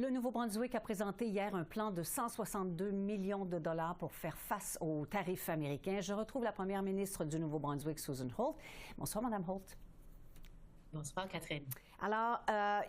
Le Nouveau-Brunswick a présenté hier un plan de 162 millions de dollars pour faire face aux tarifs américains. Je retrouve la première ministre du Nouveau-Brunswick, Susan Holt. Bonsoir, Madame Holt. Bonsoir, Catherine. Alors, à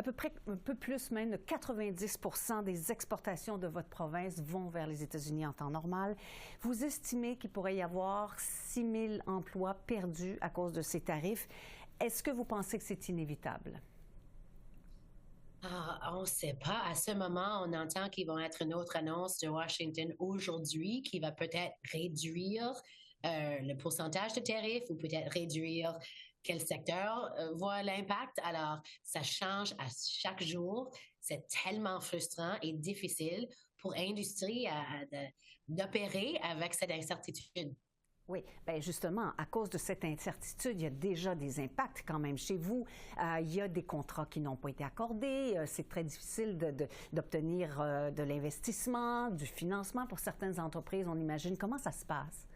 peu près, un peu plus même de 90 des exportations de votre province vont vers les États-Unis en temps normal. Vous estimez qu'il pourrait y avoir 6 000 emplois perdus à cause de ces tarifs. Est-ce que vous pensez que c'est inévitable? On ne sait pas. À ce moment, on entend qu'il va y avoir une autre annonce de Washington aujourd'hui qui va peut-être réduire le pourcentage de tarifs ou peut-être réduire quel secteur voit l'impact. Alors, ça change à chaque jour. C'est tellement frustrant et difficile pour l'industrie d'opérer avec cette incertitude. Oui, bien justement, à cause de cette incertitude, il y a déjà des impacts quand même chez vous. Il y a des contrats qui n'ont pas été accordés. C'est très difficile d'obtenir de l'investissement, du financement pour certaines entreprises, on imagine. Comment ça se passe?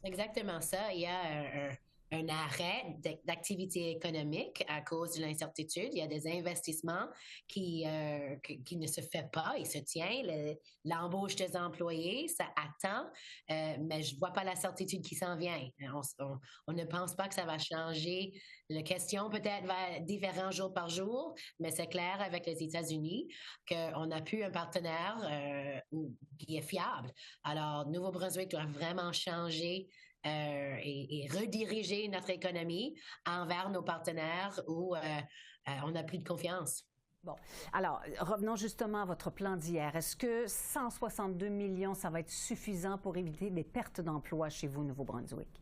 C'est exactement ça. Il y a un arrêt d'activité économique à cause de l'incertitude. Il y a des investissements qui ne se fait pas. Il se tient. L'embauche des employés, ça attend, mais je vois pas la certitude qui s'en vient. On ne pense pas que ça va changer. La question peut-être va différent jour par jour, mais c'est clair avec les États-Unis qu'on n'a plus un partenaire qui est fiable. Alors, Nouveau-Brunswick doit vraiment changer et rediriger notre économie envers nos partenaires où on n'a plus de confiance. Bon, alors, revenons justement à votre plan d'hier. Est-ce que 162 millions, ça va être suffisant pour éviter des pertes d'emplois chez vous, Nouveau-Brunswick?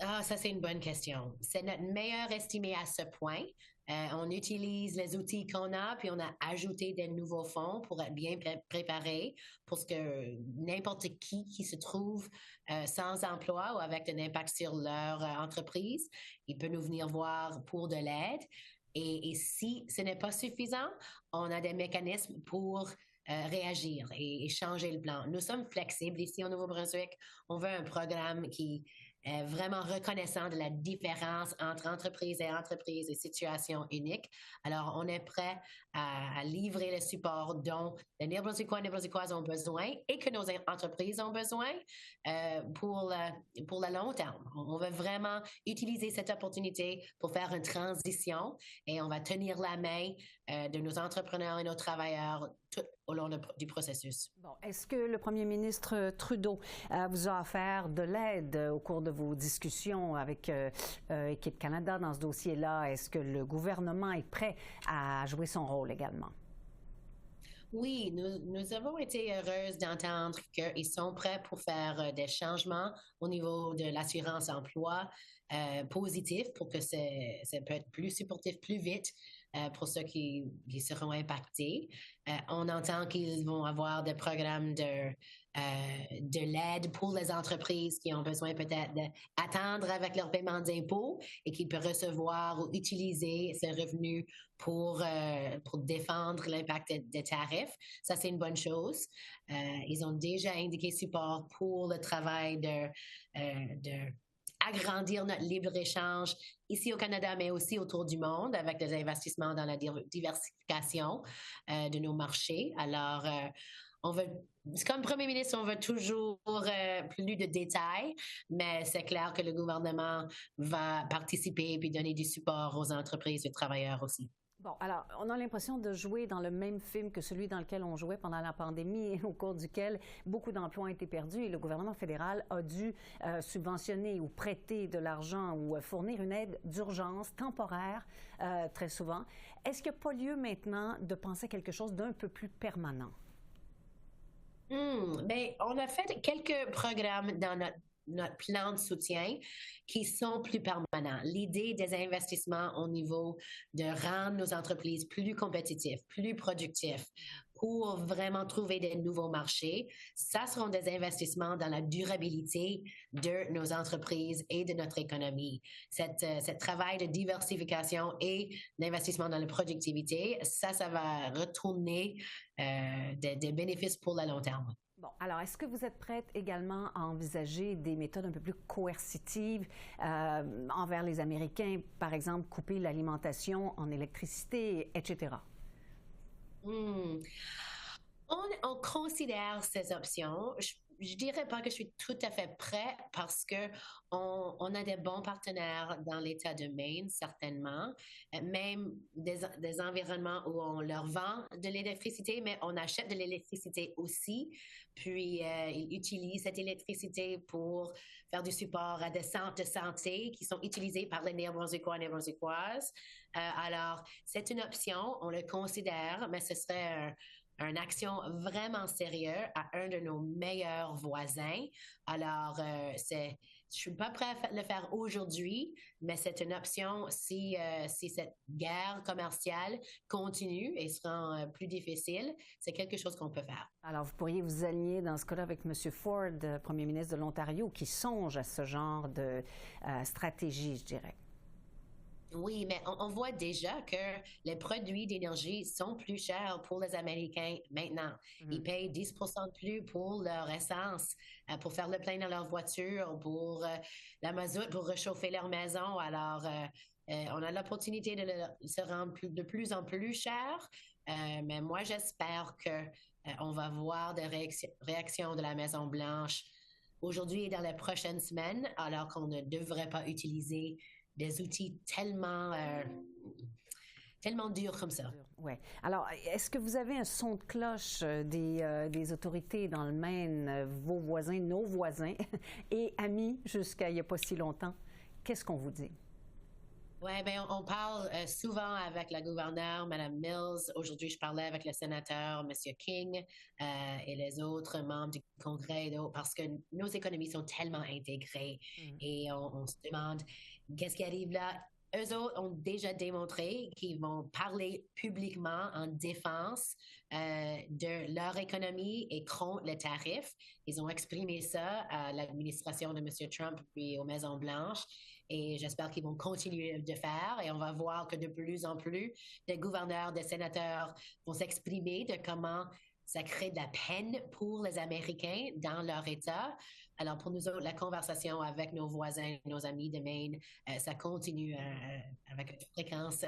Ah, ça, c'est une bonne question. C'est notre meilleur estimé à ce point. On utilise les outils qu'on a, puis on a ajouté des nouveaux fonds pour être bien préparé pour ce que n'importe qui se trouve sans emploi ou avec un impact sur leur entreprise, il peut nous venir voir pour de l'aide. Et si ce n'est pas suffisant, on a des mécanismes pour réagir et changer le plan. Nous sommes flexibles ici au Nouveau-Brunswick. On veut un programme qui est vraiment reconnaissant de la différence entre entreprises et situations uniques. Alors, on est prêt à livrer le support dont les Néo-Brunswickois et Néo-Brunswickoises ont besoin et que nos entreprises ont besoin pour le long terme. On veut vraiment utiliser cette opportunité pour faire une transition et on va tenir la main de nos entrepreneurs et nos travailleurs tout au long du processus. Bon, est-ce que le premier ministre Trudeau vous a offert de l'aide au cours de vos discussions avec Équipe Canada dans ce dossier-là? Est-ce que le gouvernement est prêt à jouer son rôle également? Oui, nous avons été heureuses d'entendre qu'ils sont prêts pour faire des changements au niveau de l'assurance-emploi positif pour que ça peut être plus supportif plus vite pour ceux qui seront impactés. On entend qu'ils vont avoir des programmes de l'aide pour les entreprises qui ont besoin peut-être d'attendre avec leur paiement d'impôts et qui peuvent recevoir ou utiliser ces revenus pour défendre l'impact des tarifs. Ça, c'est une bonne chose. Ils ont déjà indiqué support pour le travail de agrandir notre libre-échange ici au Canada, mais aussi autour du monde avec des investissements dans la diversification de nos marchés. Alors, comme Premier ministre, on veut toujours plus de détails, mais c'est clair que le gouvernement va participer et donner du support aux entreprises et aux travailleurs aussi. Bon, alors, on a l'impression de jouer dans le même film que celui dans lequel on jouait pendant la pandémie, au cours duquel beaucoup d'emplois ont été perdus et le gouvernement fédéral a dû subventionner ou prêter de l'argent ou fournir une aide d'urgence temporaire, très souvent. Est-ce qu'il n'y a pas lieu maintenant de penser à quelque chose d'un peu plus permanent? Bien, on a fait quelques programmes dans notre plan de soutien qui sont plus permanents. L'idée des investissements au niveau de rendre nos entreprises plus compétitives, plus productives pour vraiment trouver des nouveaux marchés, ça seront des investissements dans la durabilité de nos entreprises et de notre économie. Cette travail de diversification et d'investissement dans la productivité, ça va retourner des bénéfices pour le long terme. Bon, alors, est-ce que vous êtes prête également à envisager des méthodes un peu plus coercitives envers les Américains, par exemple, couper l'alimentation en électricité, etc.? Hmm. On considère ces options. Je dirais pas que je suis tout à fait prêt parce que on a des bons partenaires dans l'État de Maine, certainement. Même des environnements où on leur vend de l'électricité, mais on achète de l'électricité aussi. Puis, ils utilisent cette électricité pour faire du support à des centres de santé qui sont utilisés par les Néo-Brunswickois et Néo-Brunswickoises. Alors, c'est une option, on le considère, mais ce serait une action vraiment sérieuse à un de nos meilleurs voisins. Alors, je suis pas prêt à le faire aujourd'hui, mais c'est une option si cette guerre commerciale continue et sera plus difficile. C'est quelque chose qu'on peut faire. Alors, vous pourriez vous aligner dans ce cas-là avec M. Ford, premier ministre de l'Ontario, qui songe à ce genre de stratégie, je dirais. Oui, mais on voit déjà que les produits d'énergie sont plus chers pour les Américains maintenant. Ils Mhm. payent 10% de plus pour leur essence, pour faire le plein dans leur voiture, pour la mazout, pour réchauffer leur maison. Alors, on a l'opportunité de se rendre de plus en plus cher. Mais moi, j'espère que on va voir des réactions de la Maison-Blanche aujourd'hui et dans les prochaines semaines, alors qu'on ne devrait pas utiliser des outils tellement durs comme ça. Oui. Alors, est-ce que vous avez un son de cloche des autorités dans le Maine, vos voisins, nos voisins et amis jusqu'à il n'y a pas si longtemps? Qu'est-ce qu'on vous dit? Oui, ben on parle souvent avec la gouverneure, Mme Mills. Aujourd'hui, je parlais avec le sénateur, M. King, et les autres membres du Congrès, parce que nos économies sont tellement intégrées Mm. et on se demande qu'est-ce qui arrive là. Eux autres ont déjà démontré qu'ils vont parler publiquement en défense de leur économie et contre les tarifs. Ils ont exprimé ça à l'administration de M. Trump puis aux Maisons-Blanches. Et j'espère qu'ils vont continuer de faire. Et on va voir que de plus en plus, des gouverneurs, des sénateurs vont s'exprimer de comment ça crée de la peine pour les Américains dans leur État. Alors, pour nous autres, la conversation avec nos voisins, nos amis de Maine, ça continue avec une fréquence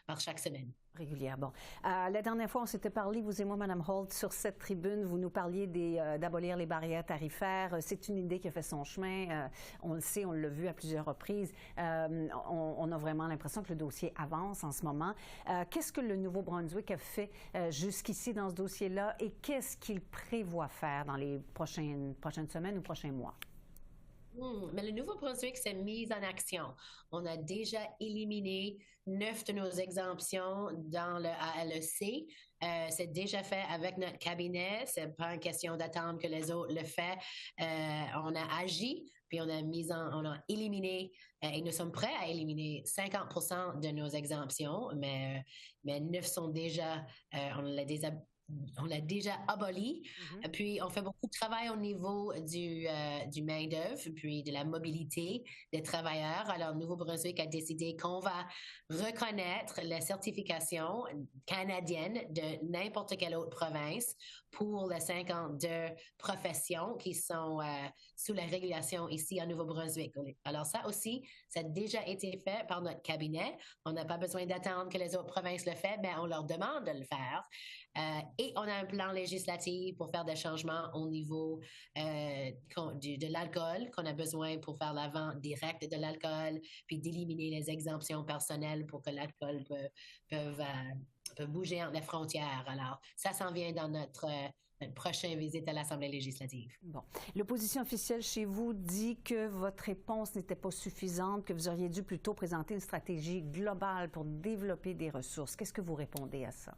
par chaque semaine. Régulière. Bon. La dernière fois, on s'était parlé, vous et moi, Mme Holt, sur cette tribune. Vous nous parliez d'abolir les barrières tarifaires. C'est une idée qui a fait son chemin. On le sait, on l'a vu à plusieurs reprises. On a vraiment l'impression que le dossier avance en ce moment. Qu'est-ce que le Nouveau-Brunswick a fait jusqu'ici dans ce dossier-là et qu'est-ce qu'il prévoit faire dans les prochaines semaines ou prochains mois? Mais le Nouveau-Brunswick s'est mis en action. On a déjà éliminé 9 de nos exemptions dans le ALEC. C'est déjà fait avec notre cabinet. C'est pas une question d'attendre que les autres le fassent. On a agi, puis on a éliminé, et nous sommes prêts à éliminer 50% de nos exemptions, mais 9 sont déjà, on l'a déjà aboli. Mm-hmm. Puis, on fait beaucoup de travail au niveau du main-d'œuvre, puis de la mobilité des travailleurs. Alors, Nouveau-Brunswick a décidé qu'on va reconnaître la certification canadienne de n'importe quelle autre province pour les 52 professions qui sont sous la régulation ici à Nouveau-Brunswick. Alors, ça aussi, ça a déjà été fait par notre cabinet. On n'a pas besoin d'attendre que les autres provinces le fassent, mais on leur demande de le faire. Et on a un plan législatif pour faire des changements au niveau de l'alcool qu'on a besoin pour faire la vente directe de l'alcool, puis d'éliminer les exemptions personnelles pour que l'alcool peut bouger entre les frontières. Alors, ça s'en vient dans notre prochaine visite à l'Assemblée législative. Bon. L'opposition officielle chez vous dit que votre réponse n'était pas suffisante, que vous auriez dû plutôt présenter une stratégie globale pour développer des ressources. Qu'est-ce que vous répondez à ça?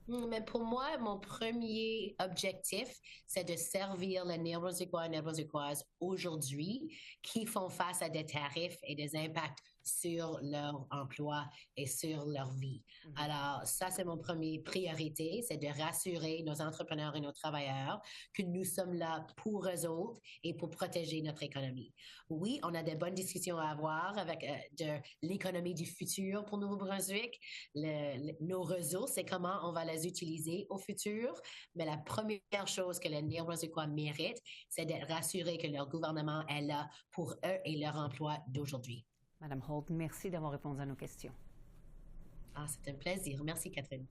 Mais pour moi, mon premier objectif, c'est de servir les Néo-Brunswickois et Néo-Brunswickoises aujourd'hui qui font face à des tarifs et des impacts sur leur emploi et sur leur vie. Mm-hmm. Alors, ça, c'est mon premier priorité, c'est de rassurer nos entrepreneurs et nos travailleurs que nous sommes là pour eux autres et pour protéger notre économie. Oui, on a des bonnes discussions à avoir avec de l'économie du futur pour Nouveau-Brunswick, nos ressources et comment on va les utiliser au futur. Mais la première chose que les Néo-Brunswickois méritent, c'est d'être rassurés que leur gouvernement est là pour eux et leur emploi d'aujourd'hui. Madame Holt, merci d'avoir répondu à nos questions. Ah, c'est un plaisir. Merci, Catherine.